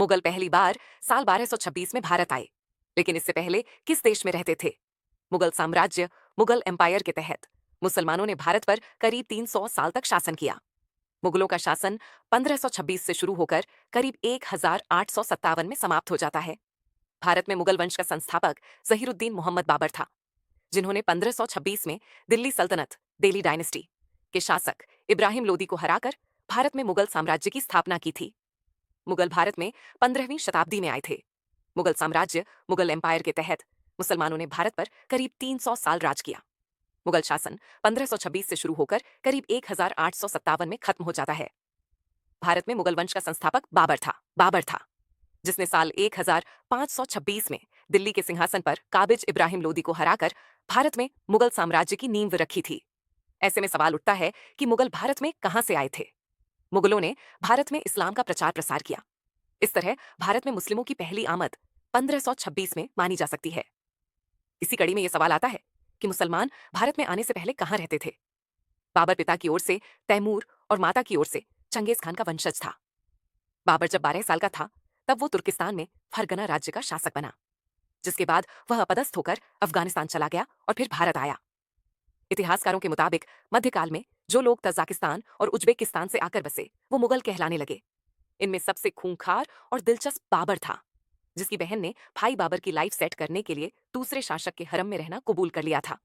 मुगल पहली बार साल 1226 में भारत आए, लेकिन इससे पहले किस देश में रहते थे? मुगल साम्राज्य, मुगल एम्पायर के तहत मुसलमानों ने भारत पर करीब 300 साल तक शासन किया। मुगलों का शासन 1526 से शुरू होकर करीब 1857 में समाप्त हो जाता है। भारत में मुगल वंश का संस्थापक जहीरुद्दीन मोहम्मद बाबर था, जिन्होंने 1526 में दिल्ली सल्तनत, दिल्ली डायनेस्टी के शासक इब्राहिम लोदी को हराकर भारत में मुगल साम्राज्य की स्थापना की थी। मुगल भारत में 15वीं शताब्दी में आए थे। मुगल साम्राज्य, मुगल एम्पायर के तहत मुसलमानों ने भारत पर करीब 300 साल राज किया। मुगल शासन 1526 से शुरू होकर करीब 1857 में खत्म हो जाता है। भारत में मुगल वंश का संस्थापक बाबर था, जिसने साल 1526 में दिल्ली के सिंहासन पर काबिज इब्राहिम लोदी को हराकर भारत में मुगल साम्राज्य की नींव रखी थी। ऐसे में सवाल उठता है कि मुगल भारत में कहां से आए थे? मुगलों ने भारत में इस्लाम का प्रचार प्रसार किया। इस तरह भारत में मुस्लिमों की पहली आमद 1526 में मानी जा सकती है। इसी कड़ी में यह सवाल आता है कि मुसलमान भारत में आने से पहले कहां रहते थे? बाबर पिता की ओर से तैमूर और माता की ओर से चंगेज खान का वंशज था। बाबर जब 12 साल का था, तब वो तुर्किस्तान में फरगना राज्य का शासक बना, जिसके बाद वह अपदस्थ होकर अफगानिस्तान चला गया और फिर भारत आया। इतिहासकारों के मुताबिक मध्यकाल में जो लोग तजाकिस्तान और उज्बेकिस्तान से आकर बसे, वो मुगल कहलाने लगे। इनमें सबसे खूंखार और दिलचस्प बाबर था, जिसकी बहन ने भाई बाबर की लाइफ सेट करने के लिए दूसरे शासक के हरम में रहना कबूल कर लिया था।